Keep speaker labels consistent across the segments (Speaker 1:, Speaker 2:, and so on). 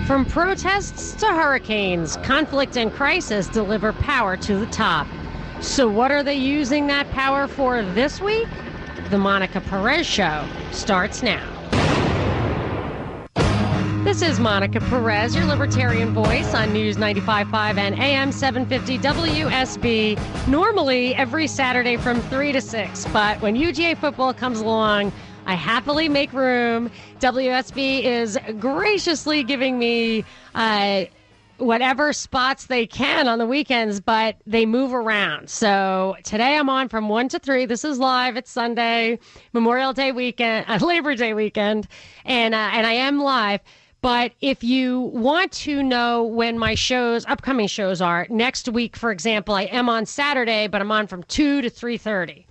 Speaker 1: From protests to hurricanes, conflict and crisis deliver power to the top. So what are they using that power for this week? The Monica Perez Show starts now. This is Monica Perez, your libertarian voice on News 95.5 and AM 750 WSB, normally every Saturday from 3 to 6. But when UGA football comes along, I happily make room. WSB is graciously giving me whatever spots they can on the weekends, but they move around. So today I'm on from 1 to 3. This is live. It's Sunday, Memorial Day weekend, Labor Day weekend, and I am live. But if you want to know when my upcoming shows are, next week, for example, I am on Saturday, but I'm on from 2 to 3:30.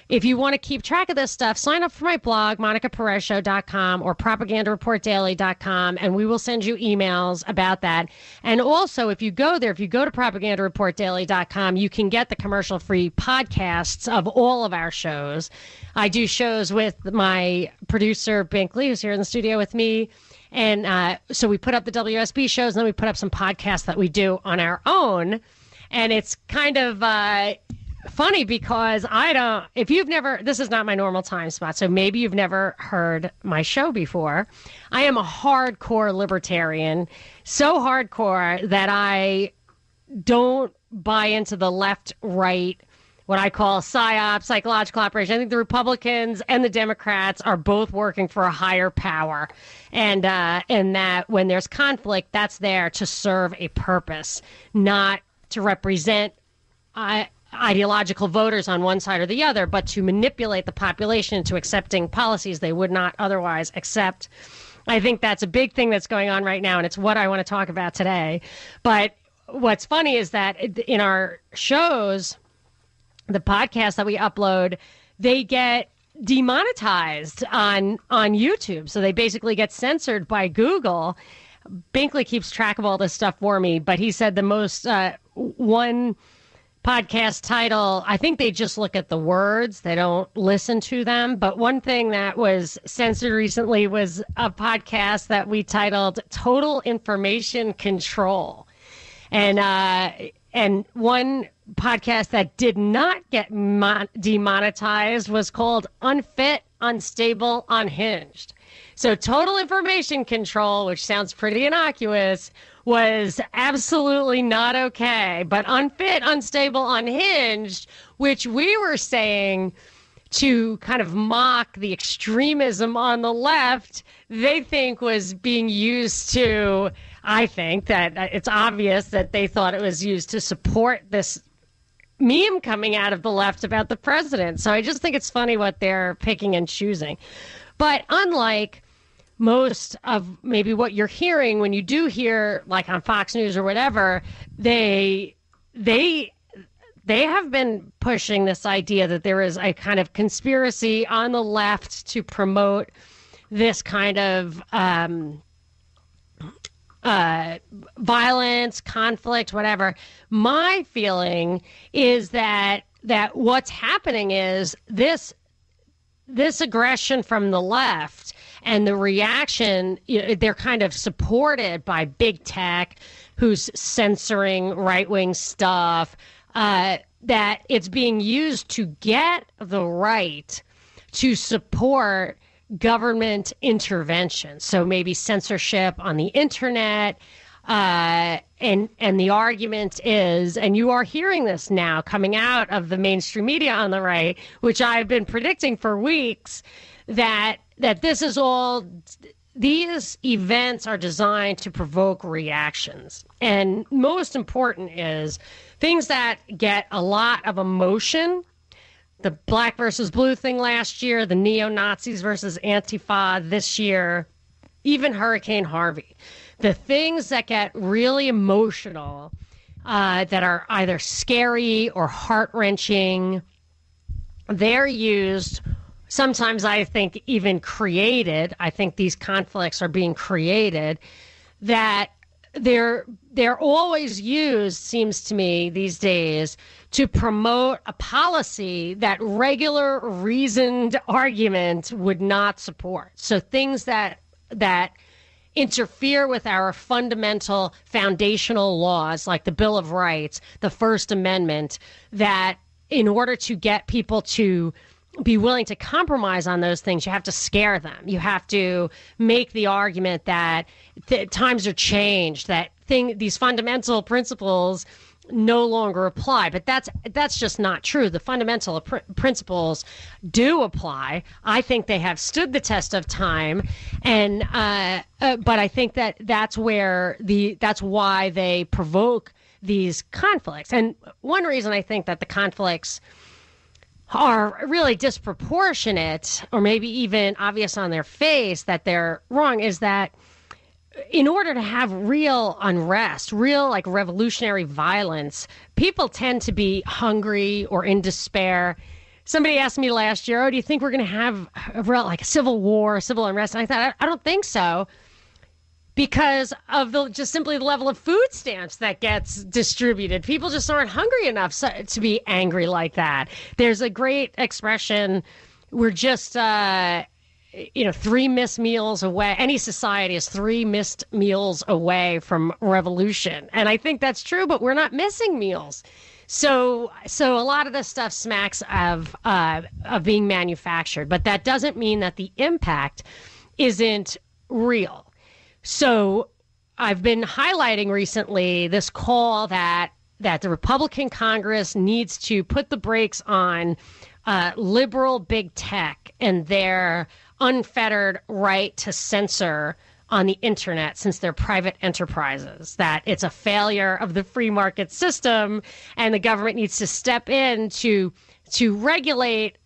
Speaker 1: If you want to keep track of this stuff, sign up for my blog, monicaperezshow.com or propagandareportdaily.com, and we will send you emails about that. And also, if you go there, if you go to propagandareportdaily.com, you can get the commercial-free podcasts of all of our shows. I do shows with my producer, Binkley, who's here in the studio with me. And so we put up the WSB shows, and then we put up some podcasts that we do on our own. And it's kind of funny because this is not my normal time spot, so maybe you've never heard my show before. I am a hardcore libertarian, so hardcore that I don't buy into the left-right, what I call PSYOP, psychological operation. I think the Republicans and the Democrats are both working for a higher power, and that when there's conflict, that's there to serve a purpose, not to represent ideological voters on one side or the other, but to manipulate the population into accepting policies they would not otherwise accept. I think that's a big thing that's going on right now, and it's what I want to talk about today. But what's funny is that in our shows, the podcasts that we upload, they get demonetized on YouTube. So they basically get censored by Google. Binkley keeps track of all this stuff for me, but he said the most one podcast title, I think they just look at the words. They don't listen to them. But one thing that was censored recently was a podcast that we titled Total Information Control. And one podcast that did not get demonetized was called Unfit, Unstable, Unhinged. So Total Information Control, which sounds pretty innocuous, was absolutely not okay. But Unfit, Unstable, Unhinged, which we were saying to kind of mock the extremism on the left, they think was being used to, I think that it's obvious that they thought it was used to support this meme coming out of the left about the president. So I just think it's funny what they're picking and choosing. But unlike most of maybe what you're hearing when you do hear, like on Fox News or whatever, they have been pushing this idea that there is a kind of conspiracy on the left to promote this kind of violence, conflict, whatever. My feeling is that what's happening is this aggression from the left and the reaction, they're kind of supported by big tech who's censoring right-wing stuff, that it's being used to get the right to support government intervention. So maybe censorship on the internet. And the argument is, and you are hearing this now coming out of the mainstream media on the right, which I've been predicting for weeks, that these events are designed to provoke reactions. And most important is things that get a lot of emotion. The black versus blue thing last year, the neo-Nazis versus Antifa this year, even Hurricane Harvey. The things that get really emotional, that are either scary or heart-wrenching, they're used, sometimes I think even created. I think these conflicts are being created, that they're always used, seems to me these days, to promote a policy that regular reasoned argument would not support. So things that interfere with our fundamental foundational laws like the Bill of Rights, the First Amendment, that in order to get people to be willing to compromise on those things, you have to scare them. You have to make the argument that times are changed, that these fundamental principles no longer apply. But that's just not true. The fundamental principles do apply. I think they have stood the test of time, and but I think that's why they provoke these conflicts. And one reason I think that the conflicts are really disproportionate, or maybe even obvious on their face that they're wrong, is that in order to have real unrest, real like revolutionary violence, people tend to be hungry or in despair. Somebody asked me last year, do you think we're going to have a civil war, civil unrest? And I thought, I don't think so, because of just simply the level of food stamps that gets distributed. People just aren't hungry enough to be angry like that. There's a great expression, we're just 3 missed meals away. Any society is 3 missed meals away from revolution. And I think that's true, but we're not missing meals. So a lot of this stuff smacks of being manufactured, but that doesn't mean that the impact isn't real. So I've been highlighting recently this call that the Republican Congress needs to put the brakes on liberal big tech and their unfettered right to censor on the internet, since they're private enterprises, that it's a failure of the free market system and the government needs to step in to regulate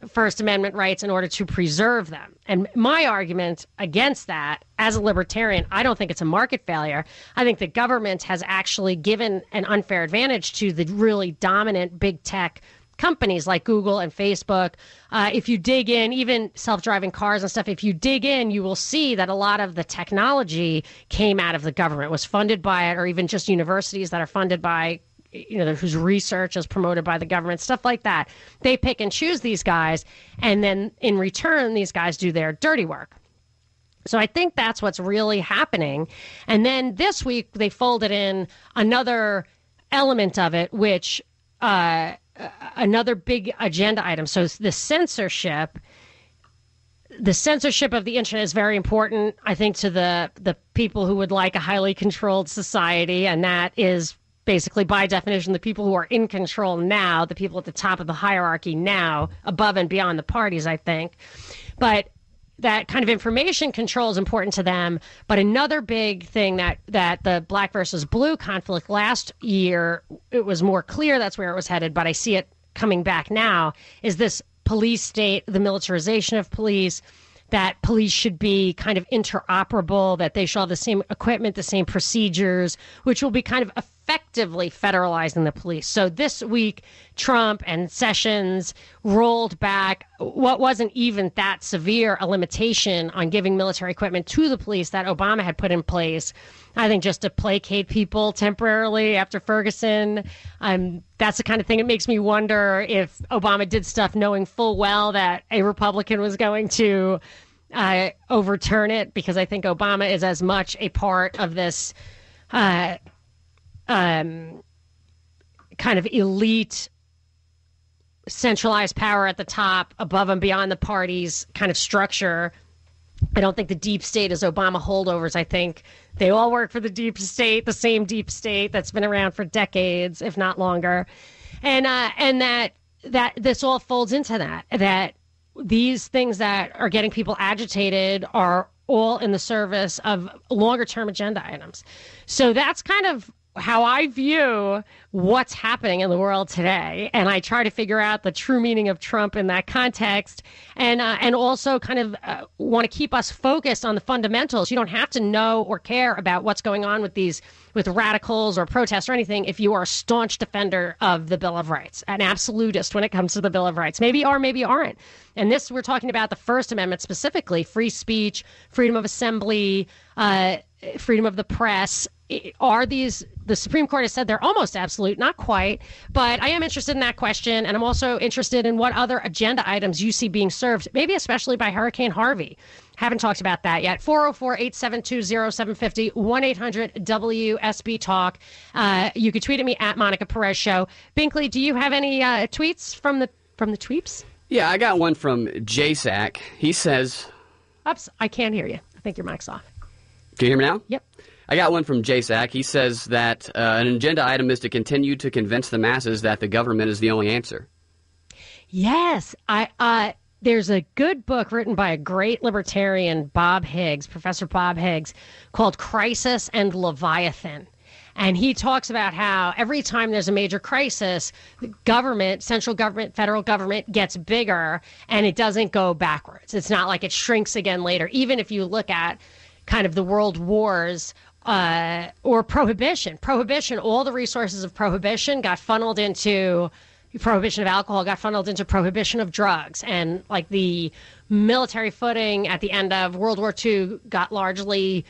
Speaker 1: First Amendment rights in order to preserve them. And my argument against that, as a libertarian, I don't think it's a market failure. I think the government has actually given an unfair advantage to the really dominant big tech companies like Google and Facebook. If you dig in, even self-driving cars and stuff, if you dig in, you will see that a lot of the technology came out of the government, was funded by it, or even just universities that are funded by, whose research is promoted by the government, stuff like that. They pick and choose these guys, and then in return, these guys do their dirty work. So I think that's what's really happening. And then this week, they folded in another element of it, which another big agenda item. So the censorship of the internet is very important, I think, to the people who would like a highly controlled society, and that is basically, by definition, the people who are in control now, the people at the top of the hierarchy now, above and beyond the parties, I think. But that kind of information control is important to them. But another big thing that the black versus blue conflict last year, it was more clear that's where it was headed, but I see it coming back now, is this police state, the militarization of police, that police should be kind of interoperable, that they should have the same equipment, the same procedures, which will be kind of effectively federalizing the police. So this week, Trump and Sessions rolled back what wasn't even that severe a limitation on giving military equipment to the police that Obama had put in place, I think just to placate people temporarily after Ferguson. That's the kind of thing that makes me wonder if Obama did stuff knowing full well that a Republican was going to overturn it, because I think Obama is as much a part of this kind of elite centralized power at the top, above and beyond the parties kind of structure. I don't think the deep state is Obama holdovers. I think they all work for the deep state, the same deep state that's been around for decades, if not longer. And that this all folds into that these things that are getting people agitated are all in the service of longer term agenda items. So that's kind of how I view what's happening in the world today. And I try to figure out the true meaning of Trump in that context, and also kind of want to keep us focused on the fundamentals. You don't have to know or care about what's going on with radicals or protests or anything if you are a staunch defender of the Bill of Rights, an absolutist when it comes to the Bill of Rights. Maybe you are, maybe you aren't. And this, we're talking about the First Amendment specifically, free speech, freedom of assembly, freedom of the press. Are these, the Supreme Court has said they're almost absolute, not quite, but I am interested in that question. And I'm also interested in what other agenda items you see being served, maybe especially by Hurricane Harvey. Haven't talked about that yet. 404-872-0750, 1-800-WSB Talk. You could tweet at me at Monica Perez Show. Binkley, do you have any tweets from the tweeps?
Speaker 2: Yeah, I got one from JSAC. He says...
Speaker 1: Oops, I can't hear you. I think your mic's off.
Speaker 2: Can you hear me now?
Speaker 1: Yep.
Speaker 2: I got one from JSAC. He says that an agenda item is to continue to convince the masses that the government is the only answer. Yes. There's a good book written by a great libertarian, Bob Higgs, Professor Bob Higgs, called Crisis and Leviathan. And he talks about how every time there's a major crisis, the government, central government, federal government gets bigger and it doesn't go backwards. It's not like it shrinks again later. Even if you look at kind of the world wars or prohibition, all the resources of prohibition got funneled into prohibition of alcohol, got funneled into prohibition of drugs. And like the military footing at the end of World War II got largely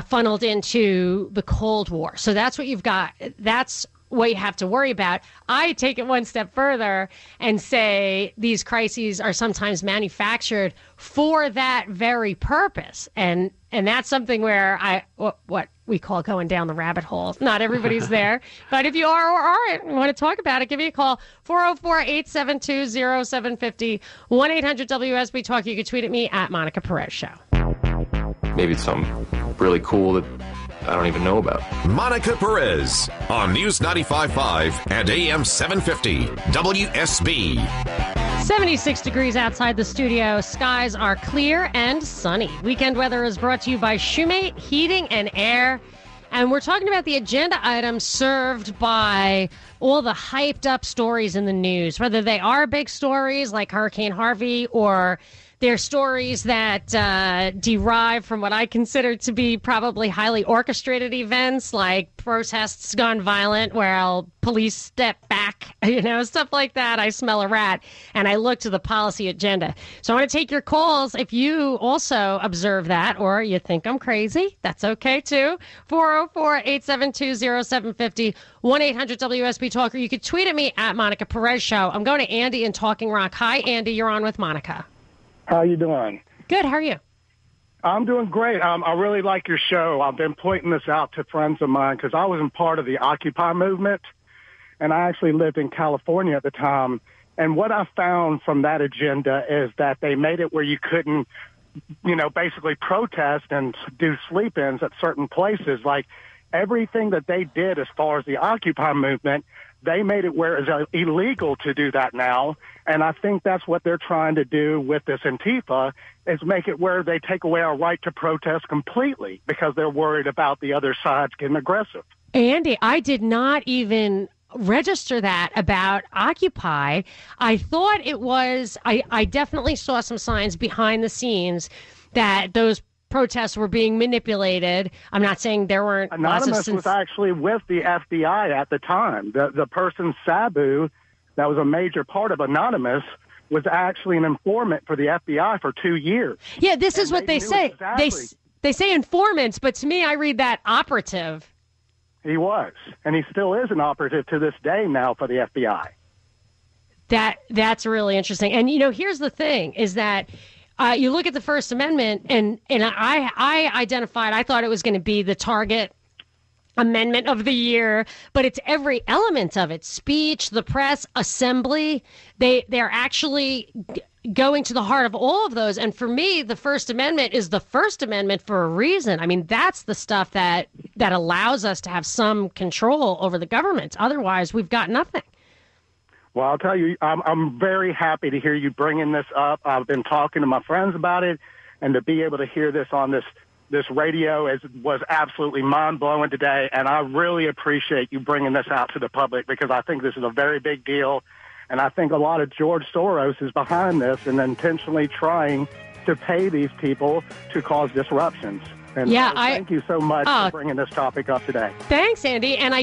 Speaker 2: funneled into the Cold War. So that's what you've got. That's what you have to worry about. I take it one step further and say these crises are sometimes manufactured for that very purpose. And that's something where what we call going down the rabbit hole. Not everybody's there. But if you are or aren't and want to talk about it, give me a call. 404-872-0750, 1-800-WSB Talk. You can tweet at me at Monica Perez Show.
Speaker 3: Maybe it's something really cool that I don't even know about.
Speaker 4: Monica Perez on News 95.5 and AM 750 WSB.
Speaker 1: 76 degrees outside the studio. Skies are clear and sunny. Weekend weather is brought to you by Shoemate Heating and Air. And we're talking about the agenda items served by all the hyped up stories in the news, whether they are big stories like Hurricane Harvey or they're stories that derive from what I consider to be probably highly orchestrated events like protests gone violent where police step back, stuff like that. I smell a rat and I look to the policy agenda. So I want to take your calls if you also observe that or you think I'm crazy. That's okay too. 404-872-0750, 1-800-WSB Talk, or you could tweet at me at Monica Perez Show. I'm going to Andy in Talking Rock. Hi, Andy. You're on with Monica.
Speaker 5: How you doing?
Speaker 1: Good. How are you?
Speaker 5: I'm doing great. I really like your show. I've been pointing this out to friends of mine because I wasn't part of the Occupy movement, and I actually lived in California at the time. And what I found from that agenda is that they made it where you couldn't, basically protest and do sleep-ins at certain places. Like everything that they did as far as the Occupy movement, they made it where it's illegal to do that now. And I think that's what they're trying to do with this Antifa is make it where they take away our right to protest completely because they're worried about the other side getting aggressive.
Speaker 1: Andy, I did not even register that about Occupy. I thought it was, I definitely saw some signs behind the scenes that those protests were being manipulated. I'm not saying there weren't
Speaker 5: Anonymous was actually with the FBI at the time. The person, Sabu, that was a major part of Anonymous, was actually an informant for the FBI for 2 years.
Speaker 1: Yeah, this is what they say.
Speaker 5: Exactly.
Speaker 1: They say informants, but to me, I read that operative.
Speaker 5: He was, and he still is an operative to this day now for the FBI.
Speaker 1: That's really interesting. And, here's the thing, is that you look at the First Amendment, and I identified, I thought it was going to be the target amendment of the year, but it's every element of it. Speech, the press, assembly. They're actually going to the heart of all of those. And for me, the First Amendment is the First Amendment for a reason. I mean, that's the stuff that allows us to have some control over the government. Otherwise, we've got nothing.
Speaker 5: Well, I'll tell you, I'm very happy to hear you bringing this up. I've been talking to my friends about it, and to be able to hear this on this radio was absolutely mind-blowing today, and I really appreciate you bringing this out to the public because I think this is a very big deal, and I think a lot of George Soros is behind this and intentionally trying to pay these people to cause disruptions. And thank you so much for bringing this topic up today.
Speaker 1: Thanks, Andy. And I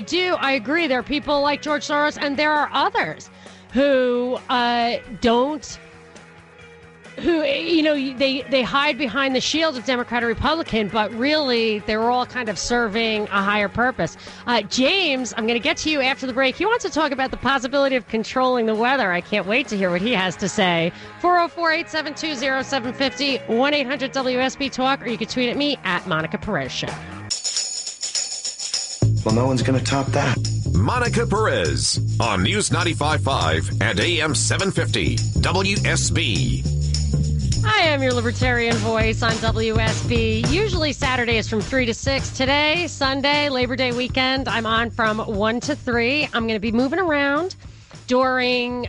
Speaker 1: agree. There are people like George Soros, and there are others who don't who, they hide behind the shield of Democrat or Republican, but really they're all kind of serving a higher purpose. James, I'm going to get to you after the break. He wants to talk about the possibility of controlling the weather. I can't wait to hear what he has to say. 404-872-0750, 1-800-WSB-TALK, or you can tweet at me at Monica Perez Show.
Speaker 6: Well, no one's going to top that.
Speaker 4: Monica Perez on News 95.5 and AM 750 WSB.
Speaker 1: I am your libertarian voice on WSB. Usually Saturdays from 3 to 6. Today, Sunday, Labor Day weekend, I'm on from 1 to 3. I'm going to be moving around during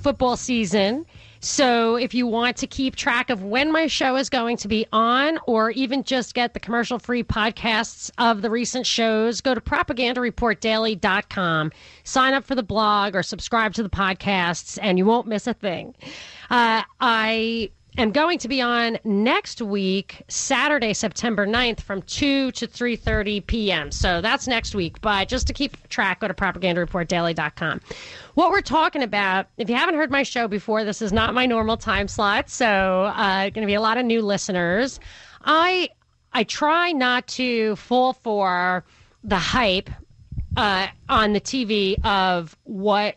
Speaker 1: football season. So if you want to keep track of when my show is going to be on, or even just get the commercial-free podcasts of the recent shows, go to propagandareportdaily.com, sign up for the blog, or subscribe to the podcasts, and you won't miss a thing. I am going to be on next week, Saturday, September 9th, from 2 to 3:30 p.m. So that's next week. But just to keep track, go to propagandareportdaily.com. What we're talking about, if you haven't heard my show before, this is not my normal time slot, so going to be a lot of new listeners. I try not to fall for the hype on the TV of what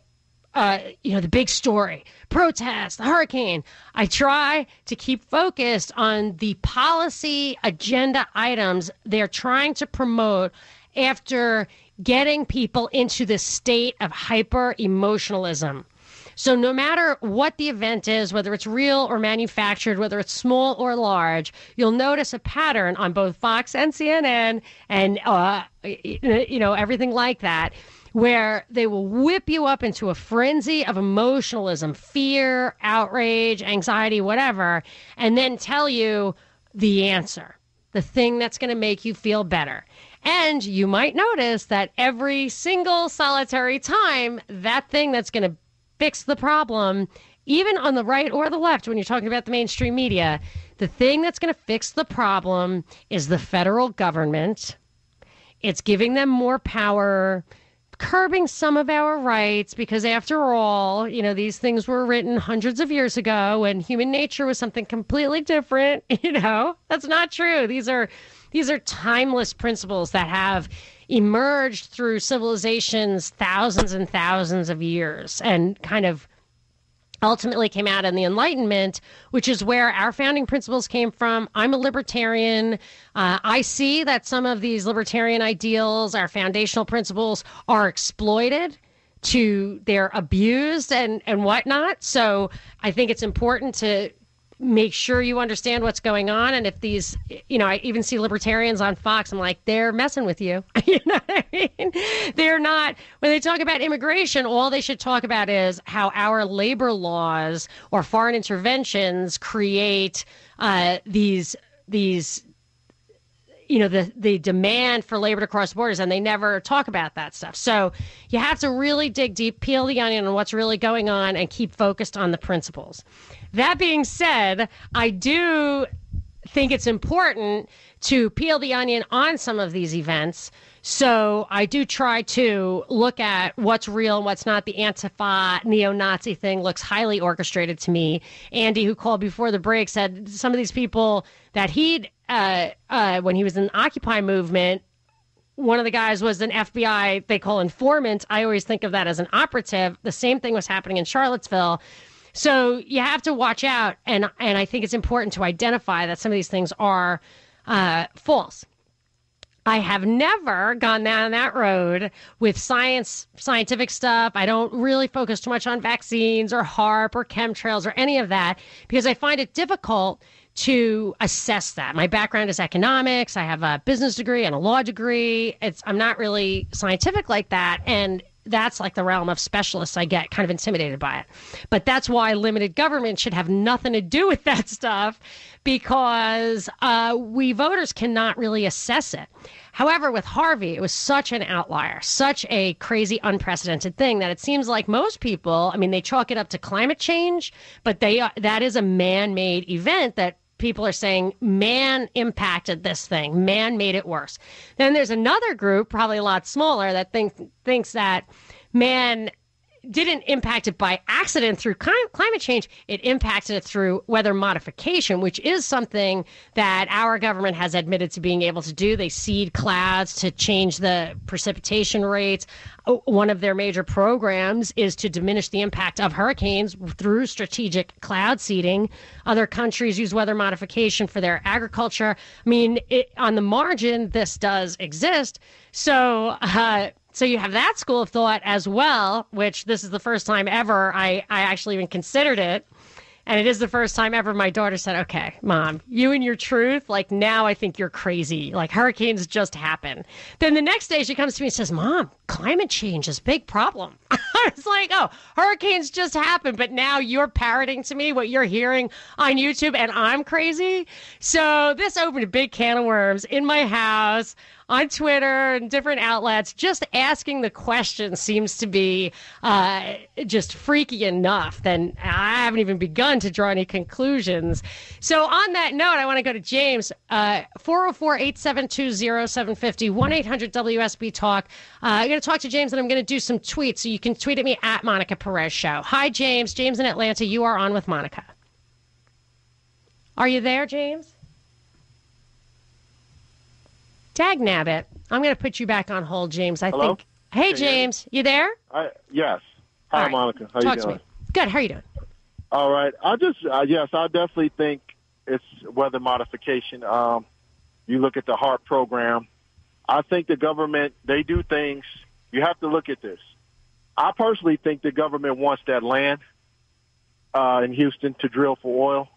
Speaker 1: the big story, protest, the hurricane. I try to keep focused on the policy agenda items they're trying to promote after getting people into this state of hyper emotionalism. So no matter what the event is, whether it's real or manufactured, whether it's small or large, you'll notice a pattern on both Fox and CNN and, everything like that, where they will whip you up into a frenzy of emotionalism, fear, outrage, anxiety, whatever, and then tell you the answer, the thing that's going to make you feel better. And you might notice that every single solitary time, that thing that's going to fix the problem, even on the right or the left, when you're talking about the mainstream media, the thing that's going to fix the problem is the federal government. It's giving them more power, curbing some of our rights, because after all, these things were written hundreds of years ago and human nature was something completely different. That's not true. These are timeless principles that have emerged through civilizations thousands and thousands of years and kind of ultimately came out in the Enlightenment, which is where our founding principles came from. I'm a libertarian. I see that some of these libertarian ideals, our foundational principles, are exploited, they're abused and whatnot. So I think it's important to make sure you understand what's going on. And if these, I even see libertarians on Fox, I'm like, they're messing with you. You know what I mean? They're not, when they talk about immigration, all they should talk about is how our labor laws or foreign interventions create the demand for labor to cross borders, and they never talk about that stuff. So you have to really dig deep, peel the onion on what's really going on, and keep focused on the principles. That being said, I do think it's important to peel the onion on some of these events. So I do try to look at what's real and what's not. The Antifa neo-Nazi thing looks highly orchestrated to me. Andy, who called before the break, said some of these people that he'd, when he was in the Occupy movement, one of the guys was an FBI, they call informant. I always think of that as an operative. The same thing was happening in Charlottesville. So you have to watch out, and I think it's important to identify that some of these things are false. I have never gone down that road with scientific stuff. I don't really focus too much on vaccines or HAARP or chemtrails or any of that, because I find it difficult to assess that. My background is economics. I have a business degree and a law degree. I'm not really scientific like that, and that's like the realm of specialists. I get kind of intimidated by it. But that's why limited government should have nothing to do with that stuff, because we voters cannot really assess it. However, with Harvey, it was such an outlier, such a crazy, unprecedented thing that it seems like most people, they chalk it up to climate change, but that is a man-made event that people are saying man impacted this thing. Man made it worse. Then there's another group, probably a lot smaller, that thinks that man didn't impact it by accident through climate change. It impacted it through weather modification, which is something that our government has admitted to being able to do. They seed clouds to change the precipitation rates. One of their major programs is to diminish the impact of hurricanes through strategic cloud seeding. Other countries use weather modification for their agriculture. I mean, on the margin, this does exist. So you have that school of thought as well, which this is the first time ever I actually even considered it. And it is the first time ever my daughter said, okay, Mom, you and your truth, like now I think you're crazy. Like hurricanes just happen. Then the next day she comes to me and says, Mom, climate change is a big problem. I was like, oh, hurricanes just happen. But now you're parroting to me what you're hearing on YouTube and I'm crazy. So this opened a big can of worms in my house, on Twitter and different outlets. Just asking the question seems to be just freaky enough. Then I haven't even begun to draw any conclusions. So on that note, I want to go to James, 404-872-0750, 1-800-WSB Talk. I'm going to talk to James and I'm going to do some tweets. So you can tweet at me at Monica Perez Show. Hi, James. James in Atlanta. You are on with Monica. Are you there, James? Dagnabbit. I'm going to put you back on hold, James. I think. Hey, James, you there?
Speaker 7: Yes. Hi, right. Monica. How
Speaker 1: Talk
Speaker 7: you doing?
Speaker 1: To me. Good. How are you doing?
Speaker 7: All right. I definitely think it's weather modification. You look at the HARP program. I think the government, they do things. You have to look at this. I personally think the government wants that land in Houston to drill for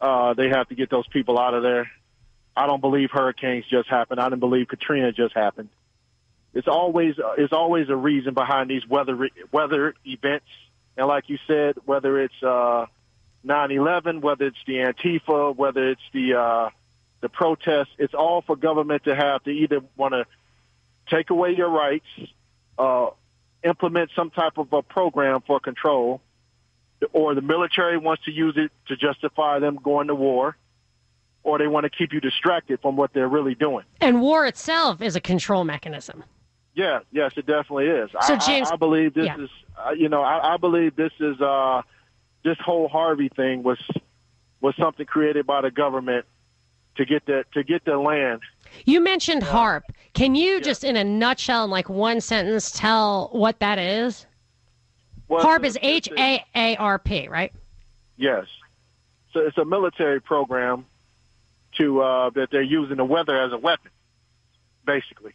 Speaker 7: oil. They have to get those people out of there. I don't believe hurricanes just happened. I didn't believe Katrina just happened. It's always a reason behind these weather events. And like you said, whether it's 9/11, whether it's the Antifa, whether it's the protests, it's all for government to have to either want to take away your rights, implement some type of a program for control, or the military wants to use it to justify them going to war, or they want to keep you distracted from what they're really doing. And
Speaker 1: war itself is a control mechanism.
Speaker 7: Yeah, yes, it definitely is.
Speaker 1: So James,
Speaker 7: I believe this is, I believe this is, this whole Harvey thing was something created by the government to get the land.
Speaker 1: You mentioned HARP. Can you just in a nutshell, in like one sentence, tell what that is? Well, HARP is HAARP, right? Yes.
Speaker 7: So it's a military program that they're using the weather as a weapon, basically.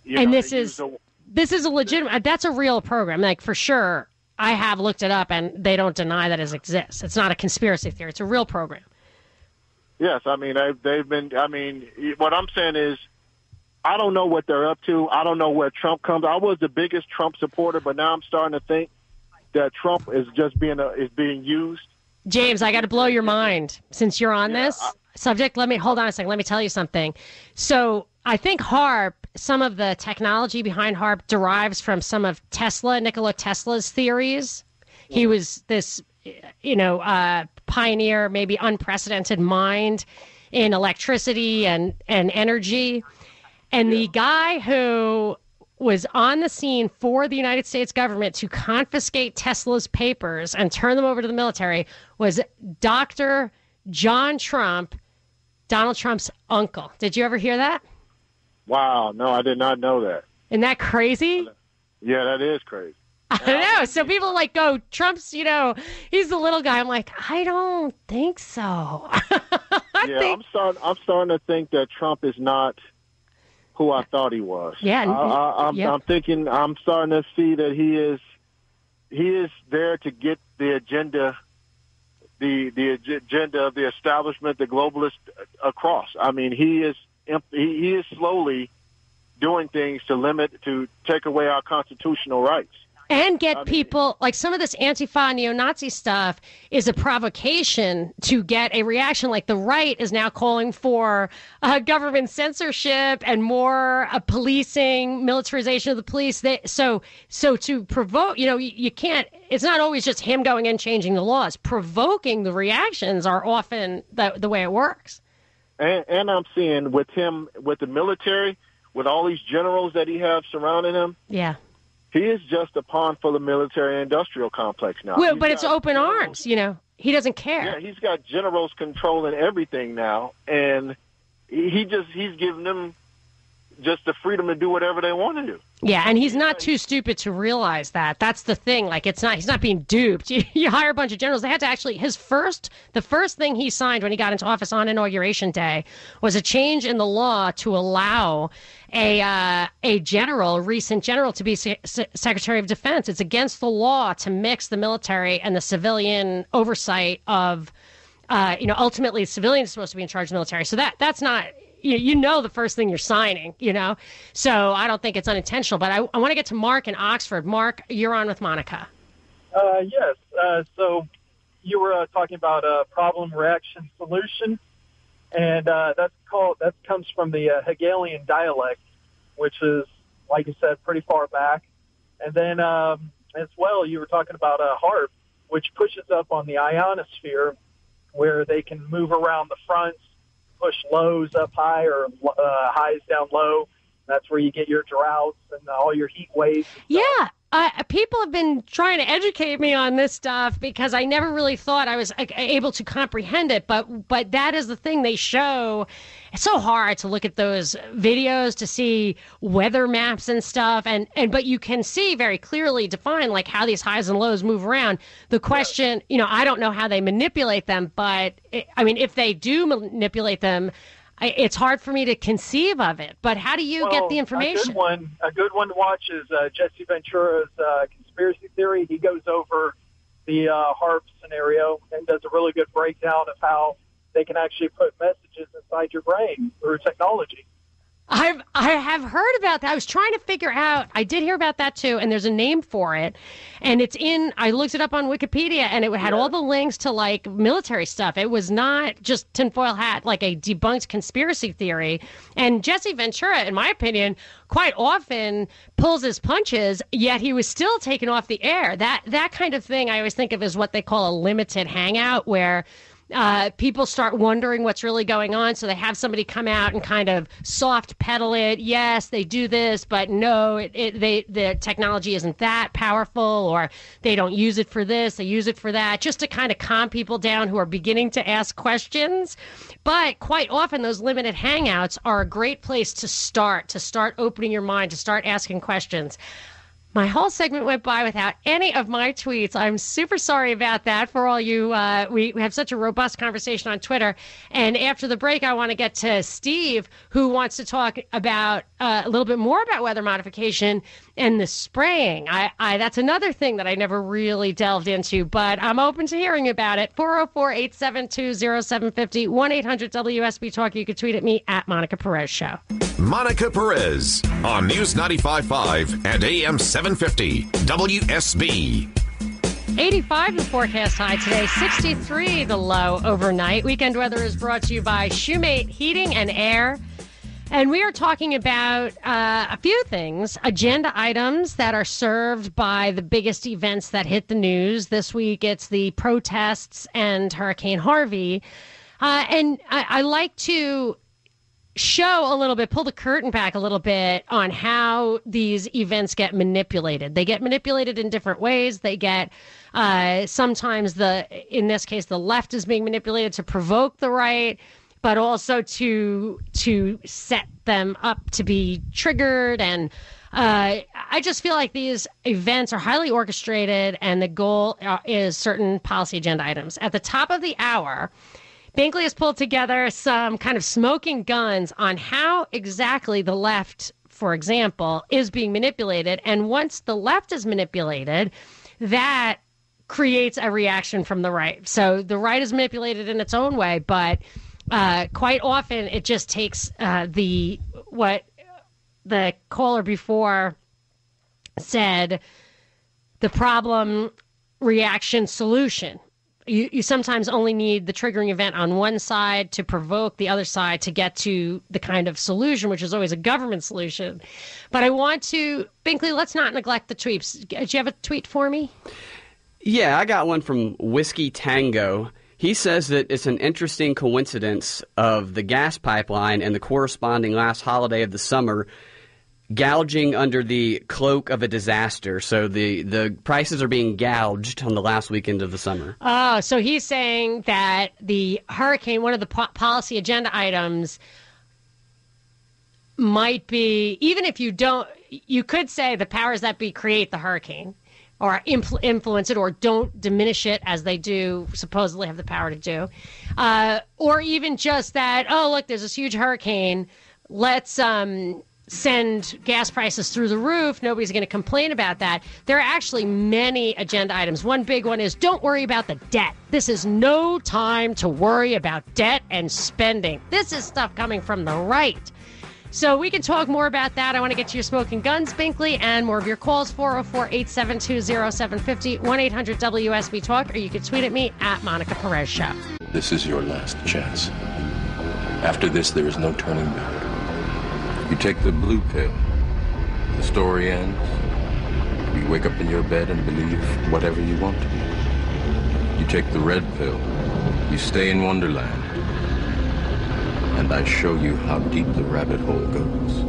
Speaker 1: This is a legitimate. That's a real program, like for sure. I have looked it up, and they don't deny that it exists. It's not a conspiracy theory. It's a real program.
Speaker 7: Yes, I mean they've been. I mean, what I'm saying is, I don't know what they're up to. I don't know where Trump comes. I was the biggest Trump supporter, but now I'm starting to think that Trump is just being used.
Speaker 1: James, I got to blow your mind since you're on this subject. Hold on a second. Let me tell you something. So I think HARP, some of the technology behind HARP derives from some of Nikola Tesla's theories. He was this, pioneer, maybe unprecedented mind in electricity and energy. And the guy who was on the scene for the United States government to confiscate Tesla's papers and turn them over to the military was Dr. John Trump, Donald Trump's uncle. Did you ever hear that?
Speaker 7: Wow, no, I did not know that.
Speaker 1: Isn't that crazy?
Speaker 7: Yeah, that is crazy.
Speaker 1: I know. So people go, Trump's, he's the little guy. I'm like, I don't think so.
Speaker 7: I'm starting to think that Trump is not who I thought he was.
Speaker 1: Yeah.
Speaker 7: I'm thinking, I'm starting to see that he is there to get the agenda, the agenda of the establishment, the globalists across. I mean, he is slowly doing things to take away our constitutional rights.
Speaker 1: And get people, like some of this Antifa neo-Nazi stuff is a provocation to get a reaction. Like the right is now calling for government censorship and more policing, militarization of the police. So to provoke, you can't, it's not always just him going in changing the laws. Provoking the reactions are often the way it works.
Speaker 7: And I'm seeing with him, with the military, with all these generals that he has surrounding him.
Speaker 1: Yeah.
Speaker 7: he is just a pawn for the military-industrial complex now.
Speaker 1: Well, but it's open arms, you know. He doesn't care.
Speaker 7: Yeah, he's got generals controlling everything now, and he's giving them just the freedom to do whatever they want to do.
Speaker 1: Yeah, and he's not too stupid to realize that. That's the thing. Like, he's not being duped. You hire a bunch of generals. They had to actually, the first thing he signed when he got into office on Inauguration Day was a change in the law to allow a recent general, to be Secretary of Defense. It's against the law to mix the military and the civilian oversight of, ultimately civilians are supposed to be in charge of the military. So that's not... You know the first thing you're signing, you know? So I don't think it's unintentional. But I want to get to Mark in Oxford. Mark, you're on with Monica.
Speaker 8: Yes. So you were talking about problem, reaction, solution. And that comes from the Hegelian dialect, which is, like you said, pretty far back. And then as well, you were talking about HAARP, which pushes up on the ionosphere, where they can move around the fronts, push lows up high or highs down low. That's where you get your droughts and all your heat waves.
Speaker 1: Yeah. People have been trying to educate me on this stuff because I never really thought I was able to comprehend it. But that is the thing they show. It's so hard to look at those videos to see weather maps and stuff. But you can see very clearly defined like how these highs and lows move around. The question, I don't know how they manipulate them, but if they do manipulate them, it's hard for me to conceive of it. But how do you get the information?
Speaker 8: A good one to watch is Jesse Ventura's conspiracy theory. He goes over the HAARP scenario and does a really good breakdown of how they can actually put messages inside your brain through technology.
Speaker 1: I have heard about that. I was trying to figure out. I did hear about that too, and there's a name for it. And I looked it up on Wikipedia, and it had all the links to like military stuff. It was not just tinfoil hat, like a debunked conspiracy theory. And Jesse Ventura, in my opinion, quite often pulls his punches, yet he was still taken off the air. That kind of thing I always think of as what they call a limited hangout, where people start wondering what's really going on, so they have somebody come out and kind of soft pedal it. Yes, they do this, but no, the technology isn't that powerful, or they don't use it for this, they use it for that, just to kind of calm people down who are beginning to ask questions. But quite often, those limited hangouts are a great place to start opening your mind, to start asking questions. My whole segment went by without any of my tweets. I'm super sorry about that for all you. We have such a robust conversation on Twitter. And after the break, I want to get to Steve, who wants to talk about a little bit more about weather modification and the spraying. That's another thing that I never really delved into, but I'm open to hearing about it. 404-872-0750, 1-800-WSB Talk. You can tweet at me at Monica Perez Show.
Speaker 4: Monica Perez on News 95.5 and AM 750 WSB.
Speaker 1: 85 the forecast high today, 63 the low overnight. Weekend weather is brought to you by Shoemate Heating and Air. And we are talking about a few things, agenda items that are served by the biggest events that hit the news. This week, it's the protests and Hurricane Harvey. And I like to show a little bit, pull the curtain back a little bit on how these events get manipulated. They get manipulated in different ways. They get sometimes in this case, the left is being manipulated to provoke the right, but also to set them up to be triggered. And I just feel like these events are highly orchestrated, and the goal is certain policy agenda items. At the top of the hour, Binkley has pulled together some kind of smoking guns on how exactly the left, for example, is being manipulated. And once the left is manipulated, that creates a reaction from the right. So the right is manipulated in its own way, but quite often it just takes what the caller before said, the problem, reaction, solution. You sometimes only need the triggering event on one side to provoke the other side to get to the kind of solution, which is always a government solution. But I want to, Binkley, let's not neglect the tweets. Do you have a tweet for me?
Speaker 2: Yeah, I got one from Whiskey Tango. He says that it's an interesting coincidence of the gas pipeline and the corresponding last holiday of the summer gouging under the cloak of a disaster. So the prices are being gouged on the last weekend of the summer.
Speaker 1: Oh, so he's saying that the hurricane, one of the policy agenda items, might be, even if you don't, you could say the powers that be create the hurricane or influence it or don't diminish it as they do supposedly have the power to do. Or even just that, oh, look, there's this huge hurricane. Let's send gas prices through the roof. Nobody's going to complain about that. There are actually many agenda items. One big one is don't worry about the debt. This is no time to worry about debt and spending. This is stuff coming from the right. So we can talk more about that. I want to get to your smoking guns, Binkley, and more of your calls, 404-872-0750, 1-800-WSB-TALK, or you can tweet at me at Monica Perez Show.
Speaker 3: This is your last chance. After this, there is no turning back. You take the blue pill. The story ends. You wake up in your bed and believe whatever you want to be. You take the red pill. You stay in Wonderland. And I show you how deep the rabbit hole goes.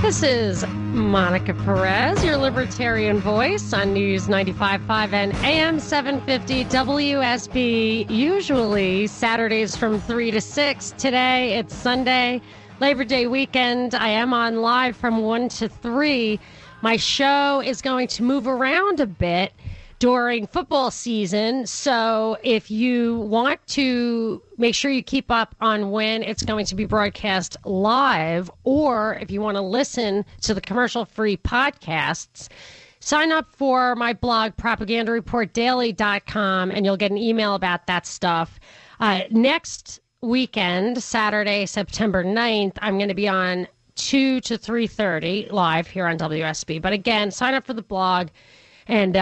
Speaker 1: This is Monica Perez, your libertarian voice on News 95.5 and AM 750 WSB, usually Saturdays from 3 to 6. Today, it's Sunday, Labor Day weekend. I am on live from 1 to 3. My show is going to move around a bit during football season, so if you want to make sure you keep up on when it's going to be broadcast live, or if you want to listen to the commercial-free podcasts, sign up for my blog, propagandareportdaily.com, and you'll get an email about that stuff. Next weekend, Saturday, September 9th, I'm going to be on 2 to 3:30 live here on WSB. But again, sign up for the blog, and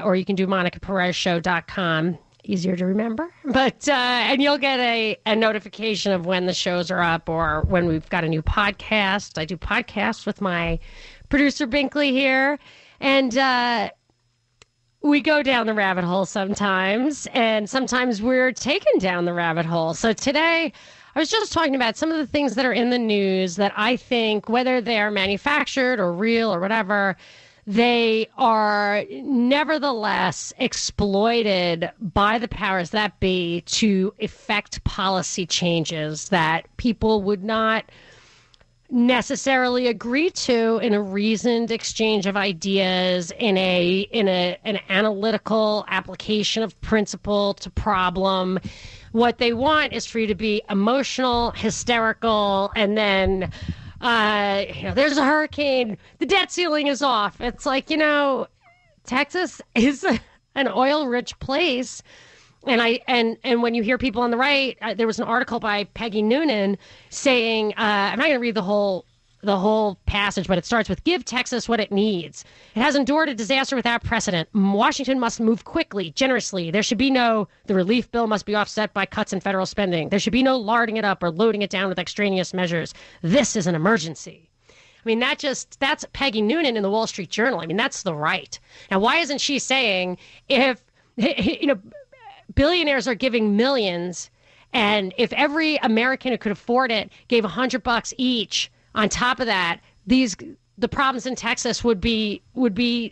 Speaker 1: or you can do MonicaPerezShow.com. Easier to remember. But and you'll get a notification of when the shows are up or when we've got a new podcast. I do podcasts with my producer Binkley here. And we go down the rabbit hole sometimes, and sometimes we're taken down the rabbit hole. So today, I was just talking about some of the things that are in the news that I think, whether they're manufactured or real or whatever, they are nevertheless exploited by the powers that be to effect policy changes that people would not necessarily agree to in a reasoned exchange of ideas, in an analytical application of principle to problem. What they want is for you to be emotional, hysterical, and then there's a hurricane, the debt ceiling is off. It's like, Texas is an oil-rich place. And when you hear people on the right, there was an article by Peggy Noonan saying, I'm not going to read the whole passage, but it starts with, give Texas what it needs. It has endured a disaster without precedent. Washington must move quickly, generously. The relief bill must be offset by cuts in federal spending. There should be no larding it up or loading it down with extraneous measures. This is an emergency. I mean, that's Peggy Noonan in the Wall Street Journal. I mean, that's the right. Now, why isn't she saying if, billionaires are giving millions, and if every American who could afford it gave $100 each, on top of that, the problems in Texas would be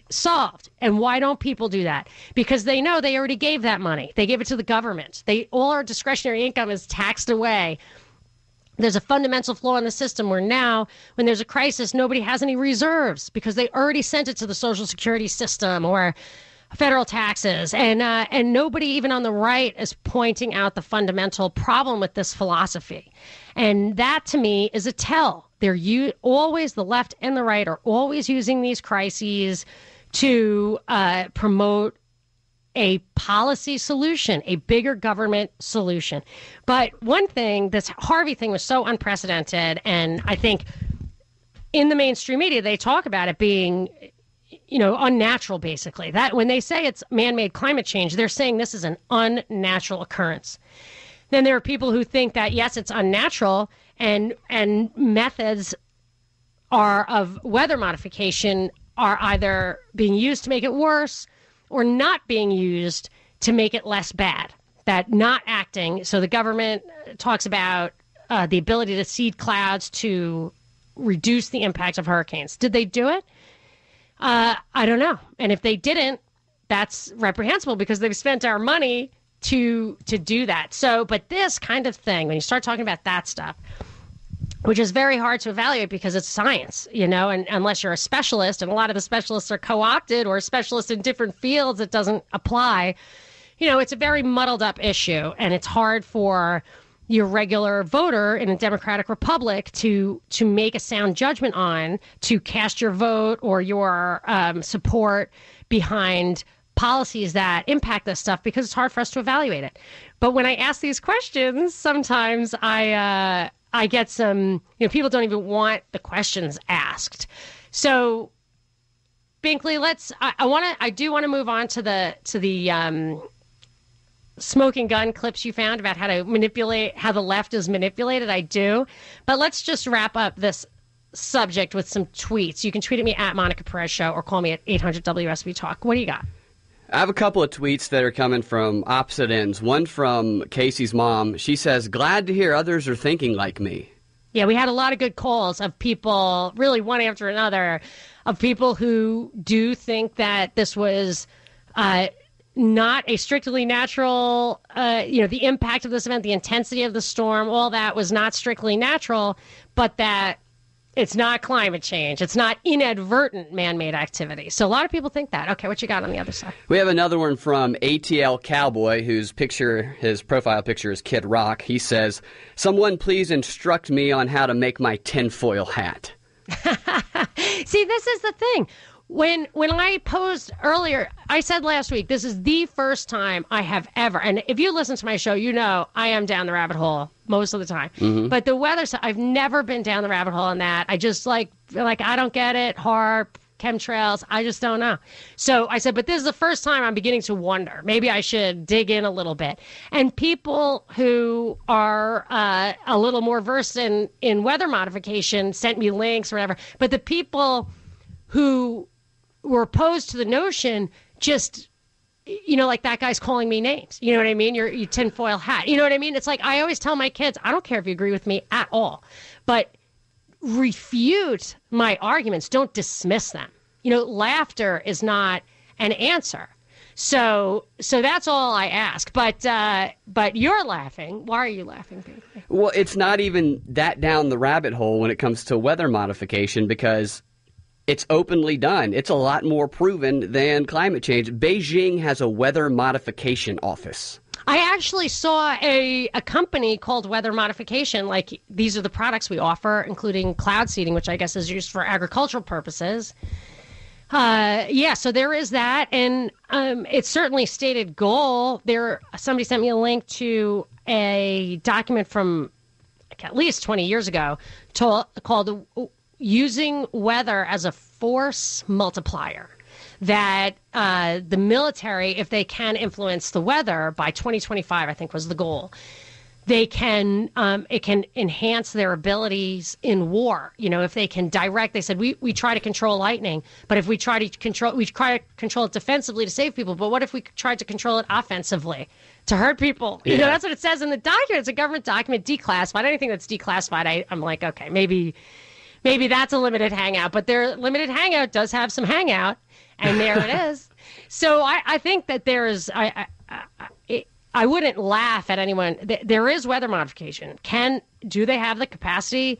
Speaker 1: solved. And why don't people do that? Because they know they already gave that money. They gave it to the government. All our discretionary income is taxed away. There's a fundamental flaw in the system where now, when there's a crisis, nobody has any reserves because they already sent it to the Social Security system or federal taxes. And nobody, even on the right, is pointing out the fundamental problem with this philosophy. And that, to me, is a tell. Always, the left and the right are always using these crises to promote a policy solution, a bigger government solution. But one thing, this Harvey thing was so unprecedented, and I think in the mainstream media, they talk about it being, unnatural, basically. That when they say it's man-made climate change, they're saying this is an unnatural occurrence. Then there are people who think that, yes, it's unnatural, and methods of weather modification are either being used to make it worse or not being used to make it less bad. That not acting, so the government talks about the ability to seed clouds to reduce the impact of hurricanes. Did they do it? I don't know. And if they didn't, that's reprehensible because they've spent our money to do that. So, but this kind of thing, when you start talking about that stuff, which is very hard to evaluate because it's science, and unless you're a specialist, and a lot of the specialists are co-opted or specialists in different fields, it doesn't apply. It's a very muddled up issue, and it's hard for your regular voter in a democratic republic to make a sound judgment on, to cast your vote or your support behind policies that impact this stuff, because it's hard for us to evaluate it. But when I ask these questions, sometimes I get some, people don't even want the questions asked. So, Binkley, I do want to move on to the smoking gun clips you found about how the left is manipulated. I do. But let's just wrap up this subject with some tweets. You can tweet at me at Monica Perez Show or call me at 800 WSB Talk. What do you got?
Speaker 2: I have a couple of tweets that are coming from opposite ends. One from Casey's mom. She says, glad to hear others are thinking like me.
Speaker 1: Yeah, we had a lot of good calls of people, really one after another, of people who do think that this was not a strictly natural, the impact of this event, the intensity of the storm, all that was not strictly natural, but that it's not climate change. It's not inadvertent man-made activity. So a lot of people think that. Okay, what you got on the other side?
Speaker 2: We have another one from ATL Cowboy, his profile picture is Kid Rock. He says, someone please instruct me on how to make my tinfoil hat.
Speaker 1: See, this is the thing. When I posed earlier, I said last week, this is the first time I have ever, and if you listen to my show, I am down the rabbit hole most of the time. Mm-hmm. But the weather, I've never been down the rabbit hole on that. I just like I don't get it, HAARP, chemtrails, I just don't know. So I said, but this is the first time I'm beginning to wonder. Maybe I should dig in a little bit. And people who are a little more versed in weather modification sent me links or whatever. But the people who were opposed to the notion just, like that guy's calling me names. You know what I mean? Your tinfoil hat. You know what I mean? It's like I always tell my kids, I don't care if you agree with me at all, but refute my arguments. Don't dismiss them. Laughter is not an answer. So that's all I ask. But you're laughing. Why are you laughing, Binkley?
Speaker 2: Well, it's not even that down the rabbit hole when it comes to weather modification, because it's openly done. It's a lot more proven than climate change. Beijing has a weather modification office.
Speaker 1: I actually saw a company called Weather Modification. Like, these are the products we offer, including cloud seeding, which I guess is used for agricultural purposes. So there is that. And it's certainly stated goal. Somebody sent me a link to a document from at least 20 years ago called Using Weather as a Force Multiplier, that the military, if they can influence the weather by 2025, I think was the goal, it can enhance their abilities in war. If they can direct, they said, we try to control lightning, but if we try to control it defensively to save people, but what if we tried to control it offensively to hurt people? Yeah. That's what it says in the document. It's a government document, declassified. Anything that's declassified, I'm like, okay, maybe that's a limited hangout, but their limited hangout does have some hangout, and there it is. So I think that there is, I wouldn't laugh at anyone. There is weather modification. Do they have the capacity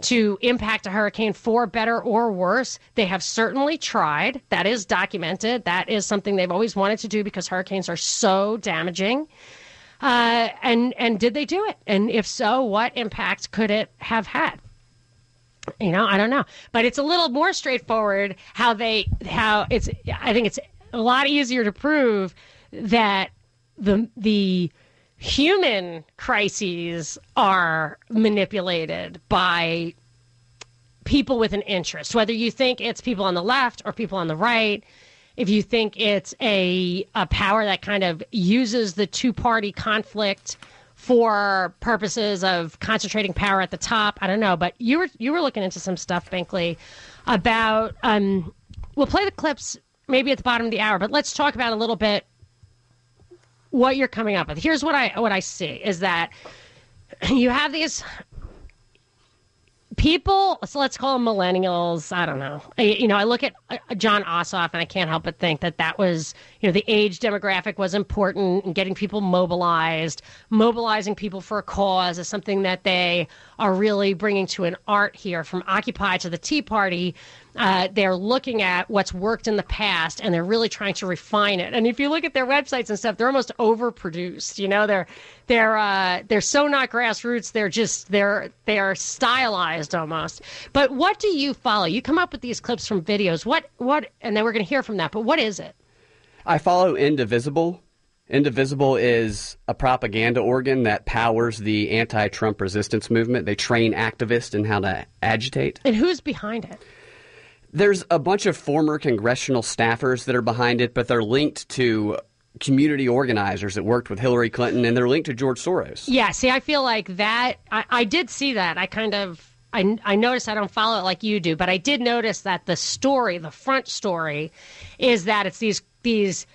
Speaker 1: to impact a hurricane for better or worse? They have certainly tried. That is documented. That is something they've always wanted to do because hurricanes are so damaging. And did they do it? And if so, what impact could it have had? I don't know, but it's a little more straightforward I think it's a lot easier to prove that the human crises are manipulated by people with an interest, whether you think it's people on the left or people on the right. If you think it's a power that kind of uses the two-party conflict for purposes of concentrating power at the top, I don't know. But you were looking into some stuff, Binkley, about we'll play the clips maybe at the bottom of the hour, but let's talk about a little bit what you're coming up with. Here's what I see is that you have these people, so let's call them millennials. I don't know. I look at John Ossoff, and I can't help but think that was, the age demographic was important, and getting people mobilizing people for a cause is something that they are really bringing to an art here. From Occupy to the Tea Party, they're looking at what's worked in the past, and they're really trying to refine it. And if you look at their websites and stuff, they're almost overproduced. They're so not grassroots. They are stylized almost. But what do you follow? You come up with these clips from videos. What? And then we're going to hear from that. But what is it?
Speaker 2: I follow Indivisible. Indivisible is a propaganda organ that powers the anti-Trump resistance movement. They train activists in how to agitate.
Speaker 1: And who's behind it?
Speaker 2: There's a bunch of former congressional staffers that are behind it, but they're linked to community organizers that worked with Hillary Clinton, and they're linked to George Soros.
Speaker 1: Yeah, see, I feel like that. I did see that. I noticed, I don't follow it like you do, but I did notice that the front story, is that it's these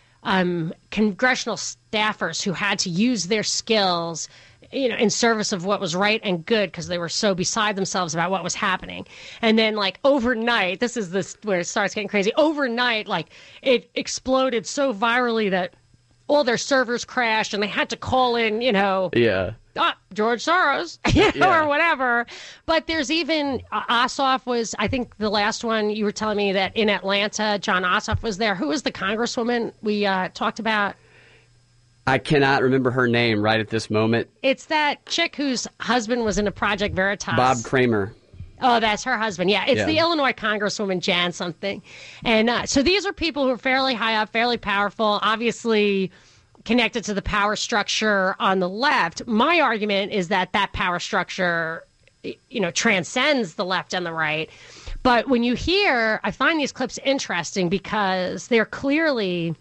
Speaker 1: congressional staffers who had to use their skills, in service of what was right and good, because they were so beside themselves about what was happening. And then, overnight, where it starts getting crazy. Overnight, it exploded so virally that all their servers crashed, and they had to call in, George Soros, or whatever. But there's even Ossoff was, I think the last one you were telling me that in Atlanta, John Ossoff was there. Who was the congresswoman we talked about?
Speaker 2: I cannot remember her name right at this moment.
Speaker 1: It's that chick whose husband was in a Project Veritas.
Speaker 2: Bob Kramer.
Speaker 1: Oh, that's her husband. Yeah, it's the Illinois Congresswoman, Jan something. And so these are people who are fairly high up, fairly powerful, obviously connected to the power structure on the left. My argument is that power structure, transcends the left and the right. But when you I find these clips interesting because they're clearly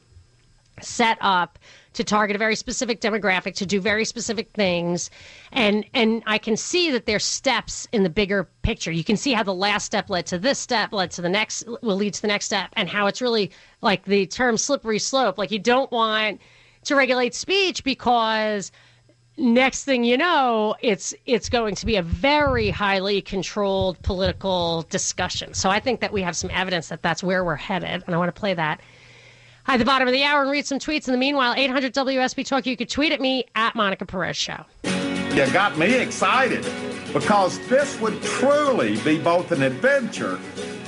Speaker 1: set up to target a very specific demographic, to do very specific things. And I can see that there's steps in the bigger picture. You can see how the last step led to this step, led to the next, will lead to the next step, and how it's really like the term slippery slope. Like, you don't want to regulate speech because next thing you know, it's going to be a very highly controlled political discussion. So I think that we have some evidence that that's where we're headed, and I want to play that at the bottom of the hour and read some tweets. In the meanwhile, 800 WSB Talk. You could tweet at me at Monica Perez Show.
Speaker 9: You got me excited because this would truly be both an adventure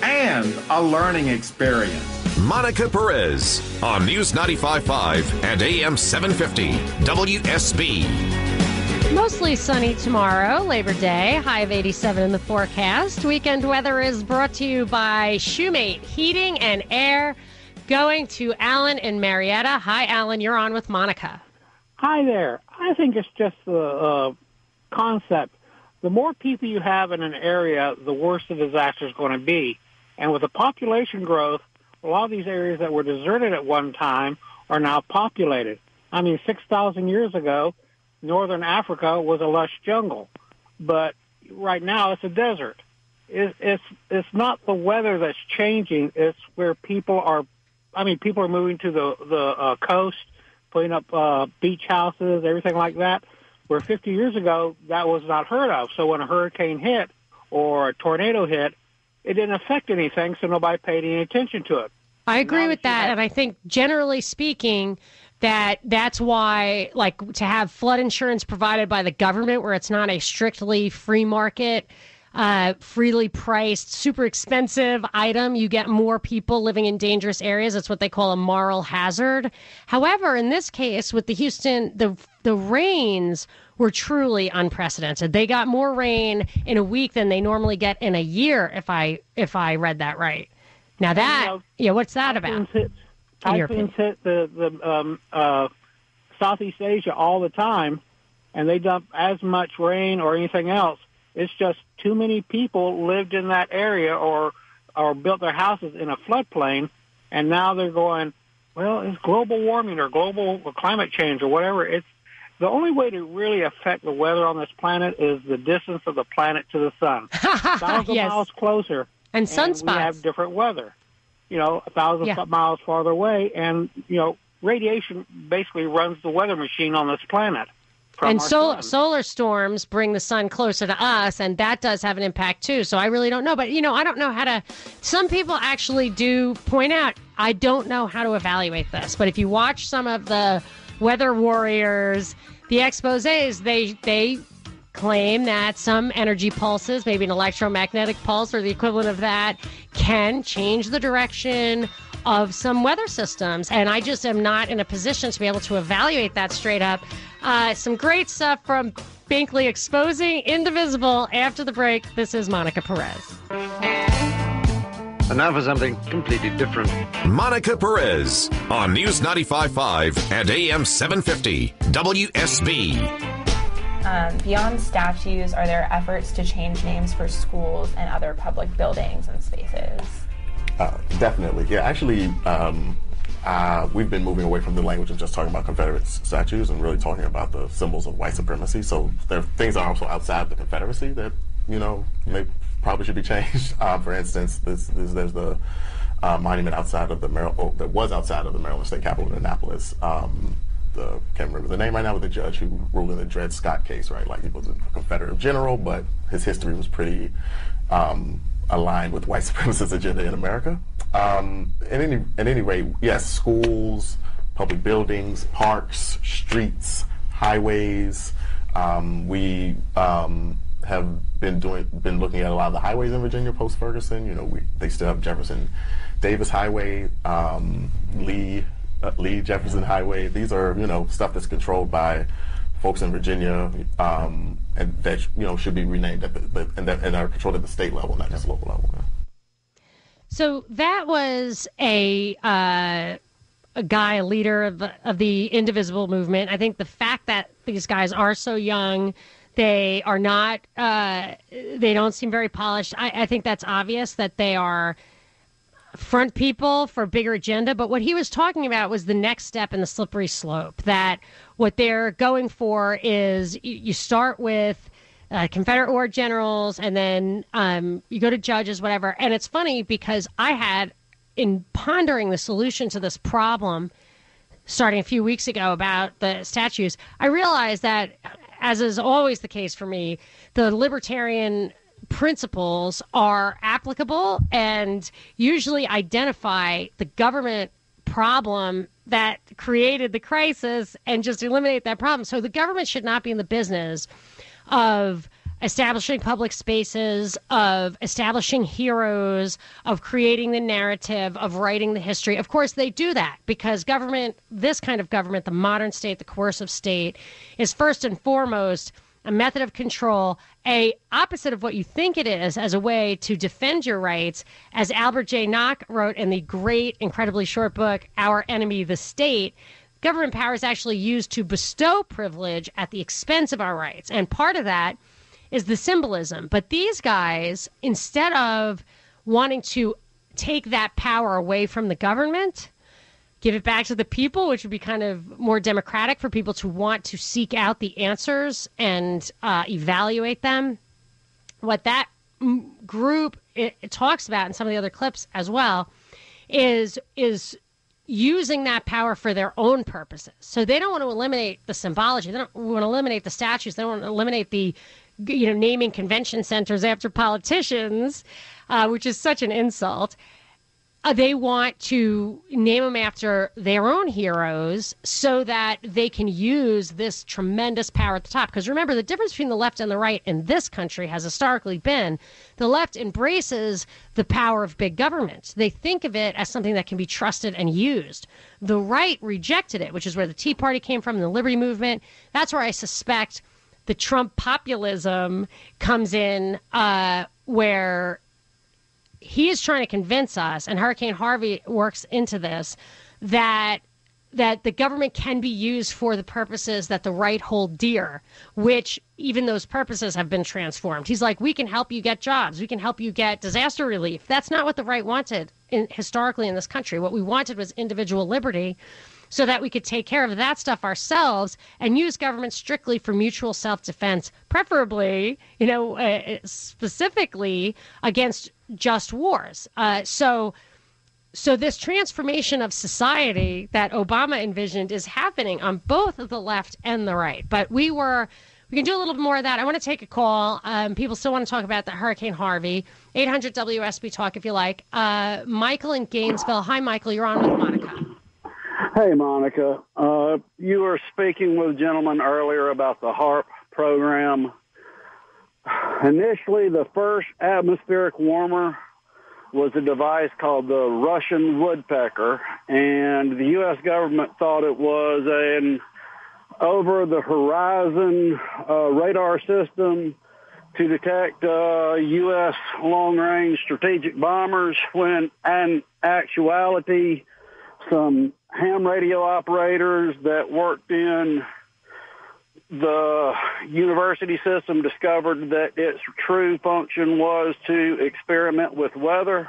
Speaker 9: and a learning experience.
Speaker 4: Monica Perez on News 95.5 and AM 750 WSB.
Speaker 1: Mostly sunny tomorrow, Labor Day, high of 87 in the forecast. Weekend weather is brought to you by Shoemate Heating and Air. Going to Alan in Marietta. Hi, Alan. You're on with Monica.
Speaker 10: Hi there. I think it's just the concept. The more people you have in an area, the worse the disaster is going to be. And with the population growth, a lot of these areas that were deserted at one time are now populated. I mean, 6,000 years ago, northern Africa was a lush jungle. But right now, it's a desert. It's not the weather that's changing. It's where people are moving to the coast, putting up beach houses, everything like that, where 50 years ago that was not heard of. So when a hurricane hit or a tornado hit, it didn't affect anything, so nobody paid any attention to it.
Speaker 1: I agree with that, and I think generally speaking that's why, like, to have flood insurance provided by the government where it's not a strictly free market, freely priced, super expensive item, you get more people living in dangerous areas. It's what they call a moral hazard. However, in this case, with the Houston, the rains were truly unprecedented. They got more rain in a week than they normally get in a year, if I read that right. Now that, what's that about?
Speaker 10: Typhoons hit the Southeast Asia all the time, and they dump as much rain or anything else. It's just too many people lived in that area or built their houses in a floodplain, and now they're going, well, it's global warming or global climate change or whatever. It's the only way to really affect the weather on this planet is the distance of the planet to the sun. 1,000 miles closer,
Speaker 1: and sunspots.
Speaker 10: We have different weather. 1,000 miles farther away, and radiation basically runs the weather machine on this planet.
Speaker 1: And solar storms bring the sun closer to us, and that does have an impact too. So I really don't know. But, I don't know how to. Some people actually do point out, I don't know how to evaluate this. But if you watch some of the weather warriors, the exposés, they claim that some energy pulses, maybe an electromagnetic pulse or the equivalent of that, can change the direction of some weather systems. And I just am not in a position to be able to evaluate that straight up. Some great stuff from Binkley exposing Indivisible after the break. This is Monica Perez.
Speaker 11: And now for something completely different.
Speaker 4: Monica Perez on News 95.5 and AM 750 WSB.
Speaker 12: Beyond statues, are there efforts to change names for schools and other public buildings and spaces?
Speaker 13: Definitely. Yeah, actually, we've been moving away from the language of just talking about Confederate statues and really talking about the symbols of white supremacy. So there are things that are also outside the Confederacy that, probably should be changed. For instance, there's the monument outside of that was outside of the Maryland State Capitol in Annapolis. Can't remember the name right now, with the judge who ruled in the Dred Scott case, right? Like, he was a Confederate general, but his history was pretty aligned with white supremacist agenda in America. At any rate, yes, schools, public buildings, parks, streets, highways. We have been looking at a lot of the highways in Virginia post Ferguson. They still have Jefferson Davis Highway, Lee Jefferson Highway. These are stuff that's controlled by folks in Virginia, and that should be renamed and are controlled at the state level, not just local level.
Speaker 1: So that was a guy, a leader of the Indivisible movement. I think the fact that these guys are so young, they are not, they don't seem very polished. I think that's obvious that they are front people for a bigger agenda. But what he was talking about was the next step in the slippery slope, that what they're going for is you start with Confederate war generals, and then you go to judges, whatever. And it's funny because I had, in pondering the solution to this problem starting a few weeks ago about the statues, I realized that, as is always the case for me, the libertarian principles are applicable and usually identify the government problem that created the crisis and just eliminate that problem. So the government should not be in the business of establishing public spaces, of establishing heroes, of creating the narrative, of writing the history. Of course, they do that because government, this kind of government, the modern state, the coercive state, is first and foremost a method of control, a opposite of what you think it is, as a way to defend your rights. As Albert J. Nock wrote in the great, incredibly short book, Our Enemy, the State, government power is actually used to bestow privilege at the expense of our rights. And part of that is the symbolism. But these guys, instead of wanting to take that power away from the government, give it back to the people, which would be kind of more democratic for people to want to seek out the answers and evaluate them. What that group it talks about in some of the other clips as well is using that power for their own purposes. So they don't want to eliminate the symbology. They don't want to eliminate the statues. They don't want to eliminate the naming convention centers after politicians, which is such an insult. They want to name them after their own heroes so that they can use this tremendous power at the top. Because remember, the difference between the left and the right in this country has historically been the left embraces the power of big government. They think of it as something that can be trusted and used. The right rejected it, which is where the Tea Party came from, the Liberty Movement. That's where I suspect the Trump populism comes in, where he is trying to convince us, and Hurricane Harvey works into this, that the government can be used for the purposes that the right hold dear, which even those purposes have been transformed. He's like, we can help you get jobs. We can help you get disaster relief. That's not what the right wanted historically in this country. What we wanted was individual liberty so that we could take care of that stuff ourselves and use government strictly for mutual self-defense, preferably, specifically against just wars. So So this transformation of society that Obama envisioned is happening on both the left and the right. But we can do a little bit more of that. I want to take a call. People still want to talk about the Hurricane Harvey. 800 WSB Talk if you like. Michael in Gainesville. Hi, Michael. You're on with Monica.
Speaker 14: Hey, Monica. You were speaking with a gentleman earlier about the HAARP program. Initially, the first atmospheric warmer was a device called the Russian woodpecker, and the U.S. government thought it was an over-the-horizon radar system to detect U.S. long-range strategic bombers, when in actuality, some ham radio operators that worked in the university system discovered that its true function was to experiment with weather.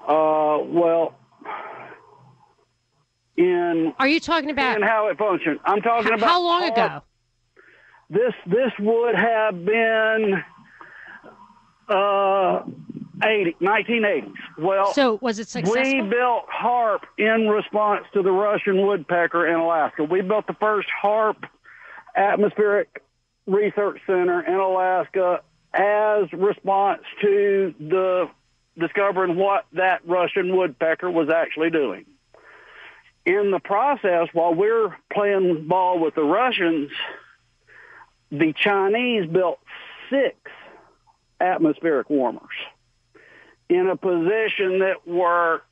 Speaker 14: Are
Speaker 1: you talking about
Speaker 14: how it functioned? I'm talking about
Speaker 1: how long ago?
Speaker 14: This would have been 1980s. Well,
Speaker 1: so was it successful?
Speaker 14: We built HAARP in response to the Russian woodpecker in Alaska. We built the first HAARP atmospheric research center in Alaska as response to the discovering what that Russian woodpecker was actually doing. In the process, while we're playing ball with the Russians, the Chinese built 6 atmospheric warmers in a position that were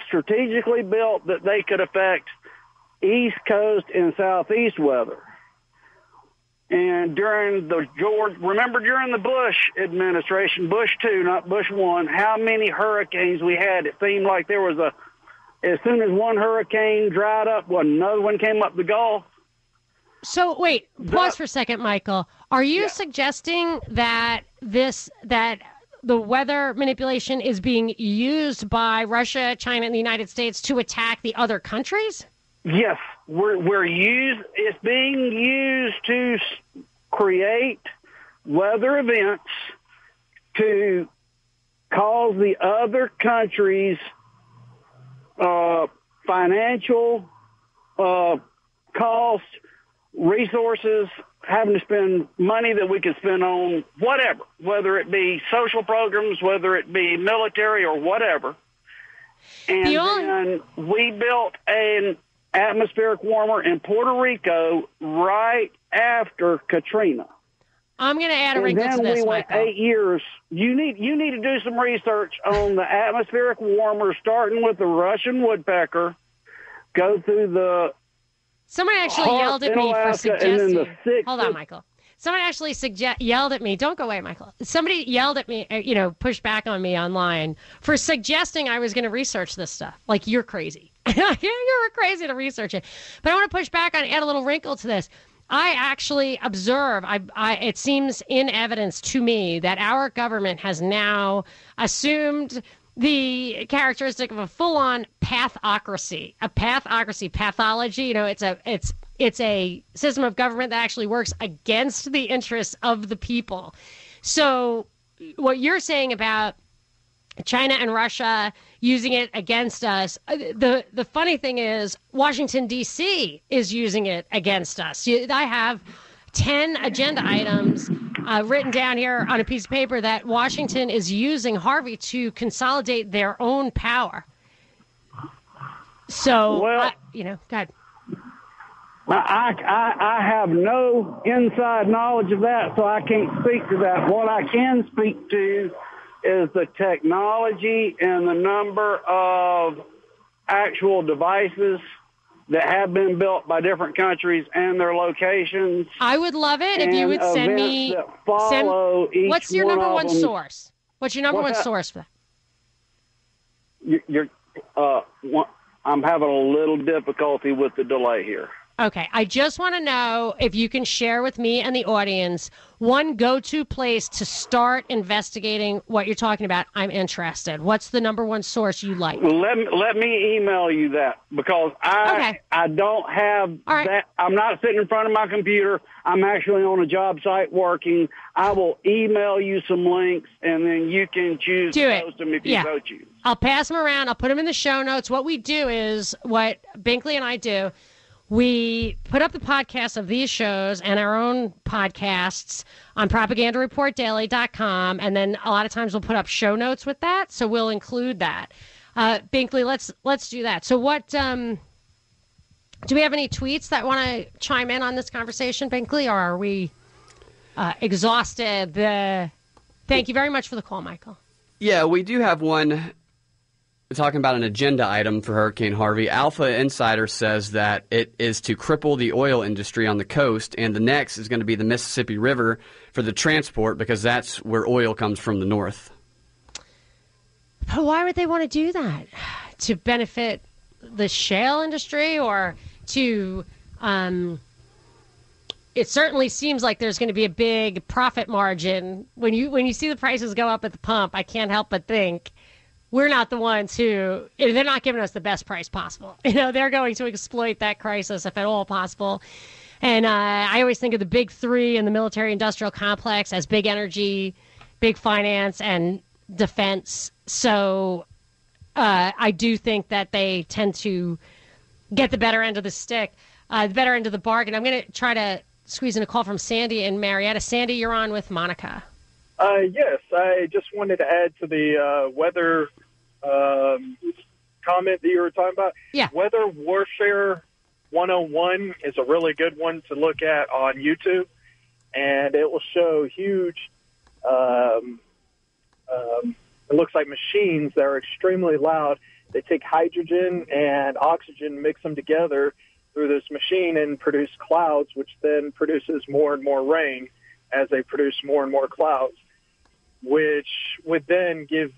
Speaker 14: strategically built that they could affect East Coast and Southeast weather. And during during the Bush administration, Bush 2, not Bush 1, how many hurricanes we had? It seemed like there was as soon as one hurricane dried up, another one came up the Gulf.
Speaker 1: So wait, pause for a second, Michael. Are you suggesting that the weather manipulation is being used by Russia, China, and the United States to attack the other countries?
Speaker 14: Yes, it's being used to create weather events to cause the other countries financial cost, resources, having to spend money that we could spend on whatever, whether it be social programs, whether it be military or whatever. And then we built an atmospheric warmer in Puerto Rico right after Katrina.
Speaker 1: I'm going to add a wrinkle to this,
Speaker 14: And then we went
Speaker 1: Michael.
Speaker 14: 8 years. You need to do some research on the atmospheric warmer, starting with the Russian woodpecker, go through the
Speaker 1: Someone actually yelled at me for suggesting. Hold on, Michael. Someone actually yelled at me. Don't go away, Michael. Somebody yelled at me, pushed back on me online for suggesting I was going to research this stuff. Like, you're crazy. You're crazy to research it. But I want to push back on, add a little wrinkle to this. I actually observe, it seems in evidence to me that our government has now assumed the characteristic of a full-on pathocracy, pathology. It's a system of government that actually works against the interests of the people. So what you're saying about China and Russia using it against us, the funny thing is Washington, D.C. is using it against us. I have 10 agenda items written down here on a piece of paper that Washington is using Harvey to consolidate their own power. So, go ahead.
Speaker 14: I have no inside knowledge of that, so I can't speak to that. What I can speak to is the technology and the number of actual devices that have been built by different countries and their locations.
Speaker 1: I would love it if you would send me. What's your number one source? What's your number one source for that?
Speaker 14: I'm having a little difficulty with the delay here.
Speaker 1: Okay, I just want to know if you can share with me and the audience one go-to place to start investigating what you're talking about. I'm interested. What's the number one source you like?
Speaker 14: Let me email you that, because I don't have that. I'm not sitting in front of my computer. I'm actually on a job site working. I will email you some links, and then you can choose to post them if you so choose.
Speaker 1: I'll pass them around. I'll put them in the show notes. What we do is, what Binkley and I do, we put up the podcasts of these shows and our own podcasts on propagandareportdaily.com, and then a lot of times we'll put up show notes with that, so we'll include that. Binkley, let's do that. So what, do we have any tweets that want to chime in on this conversation, Binkley, or are we exhausted? Thank you very much for the call, Michael.
Speaker 2: Yeah, we do have one talking about an agenda item for Hurricane Harvey. Alpha Insider says that it is to cripple the oil industry on the coast, and the next is going to be the Mississippi River for the transport, because that's where oil comes from the north.
Speaker 1: But why would they want to do that? To benefit the shale industry, or to... it certainly seems like there's going to be a big profit margin. When you see the prices go up at the pump, I can't help but think, we're not the ones who, they're not giving us the best price possible. They're going to exploit that crisis if at all possible. And I always think of the big three in the military-industrial complex as big energy, big finance, and defense. So I do think that they tend to get the better end of the stick, the better end of the bargain. I'm going to try to squeeze in a call from Sandy in Marietta. Sandy, you're on with Monica.
Speaker 8: Yes, I just wanted to add to the weather comment that you were talking about.
Speaker 1: Yeah.
Speaker 8: Weather Warfare 101 is a really good one to look at on YouTube, and it will show huge, it looks like machines that are extremely loud. They take hydrogen and oxygen, mix them together through this machine and produce clouds, which then produces more and more rain as they produce more and more clouds, which would then give,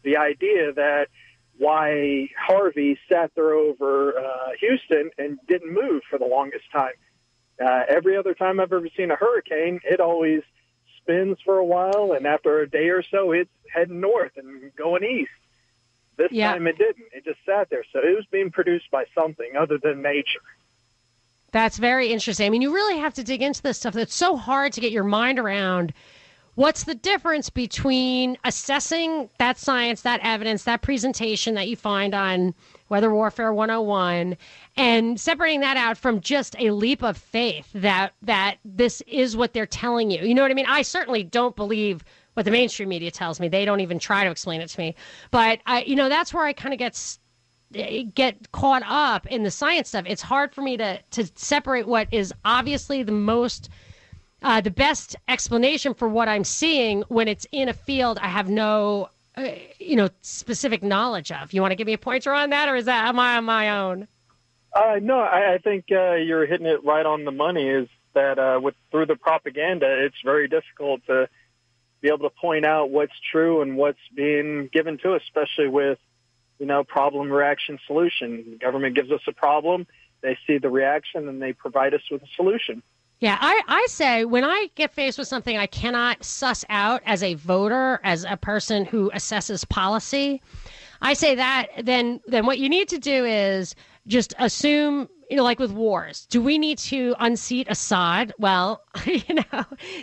Speaker 8: the idea that why Harvey sat there over Houston and didn't move for the longest time. Every other time I've ever seen a hurricane, it always spins for a while, and after a day or so, it's heading north and going east. This time it didn't. It just sat there. So it was being produced by something other than nature.
Speaker 1: That's very interesting. I mean, you really have to dig into this stuff. It's so hard to get your mind around. What's the difference between assessing that science, that evidence, that presentation that you find on Weather Warfare 101, and separating that out from just a leap of faith that this is what they're telling you? You know what I mean? I certainly don't believe what the mainstream media tells me. They don't even try to explain it to me. But, that's where I kind of get caught up in the science stuff. It's hard for me to separate what is obviously the best explanation for what I'm seeing when it's in a field I have no, specific knowledge of. You want to give me a pointer on that, or am I on my own?
Speaker 8: No, I think you're hitting it right on the money. Is that through the propaganda, it's very difficult to be able to point out what's true and what's being given to us, especially with, problem, reaction, solution. The government gives us a problem, they see the reaction, and they provide us with a solution.
Speaker 1: Yeah, I say when I get faced with something I cannot suss out as a voter, as a person who assesses policy, I say that then what you need to do is just assume, like with wars, do we need to unseat Assad? Well,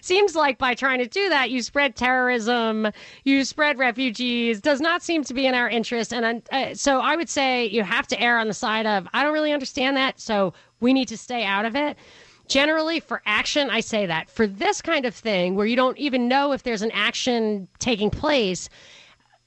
Speaker 1: seems like by trying to do that, you spread terrorism, you spread refugees, does not seem to be in our interest. And so I would say you have to err on the side of, I don't really understand that, so we need to stay out of it. Generally, for action, I say that. For this kind of thing, where you don't even know if there's an action taking place,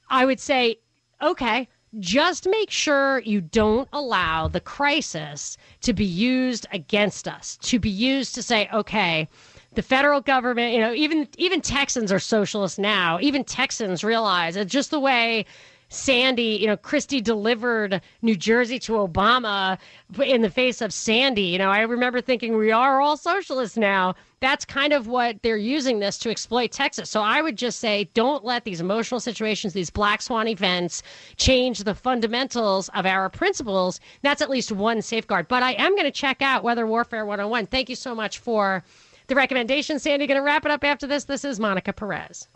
Speaker 1: I would say, okay, just make sure you don't allow the crisis to be used against us, to be used to say, okay, the federal government, even Texans are socialists now. Even Texans realize that just the way Sandy, Christie delivered New Jersey to Obama in the face of Sandy. I remember thinking we are all socialists now. That's kind of what they're using this to exploit Texas. So I would just say, don't let these emotional situations, these black swan events, change the fundamentals of our principles. That's at least one safeguard. But I am going to check out Weather Warfare 101. Thank you so much for the recommendation. Sandy, going to wrap it up after this. This is Monica Perez.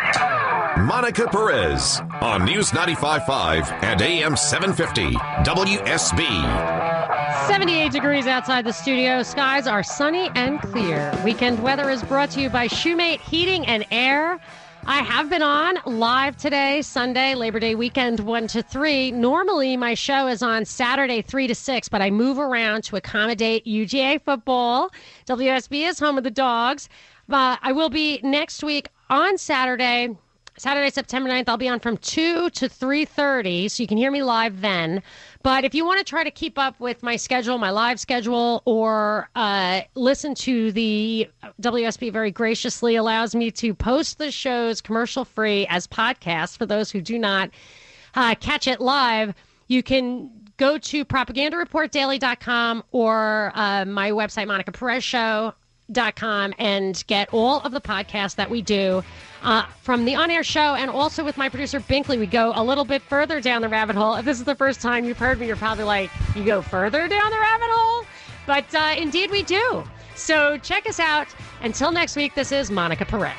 Speaker 4: Monica Perez on News 95.5 and AM 750 WSB.
Speaker 1: 78 degrees outside the studio. Skies are sunny and clear. Weekend weather is brought to you by Shoemate Heating and Air. I have been on live today, Sunday, Labor Day weekend, 1 to 3. Normally, my show is on Saturday, 3 to 6, but I move around to accommodate UGA football. WSB is home of the Dogs. I will be next week on Saturday, September 9th. I'll be on from 2 to 3:30, so you can hear me live then. But if you want to try to keep up with my schedule, my live schedule, or listen to the WSB very graciously allows me to post the shows commercial-free as podcasts for those who do not catch it live, you can go to propagandareportdaily.com or my website, MonicaPerezShow.com, and get all of the podcasts that we do from the on-air show, and also with my producer Binkley. We go a little bit further down the rabbit hole. If this is the first time you've heard me, you're probably like, you go further down the rabbit hole? But indeed we do. So check us out. Until next week, this is Monica Perez.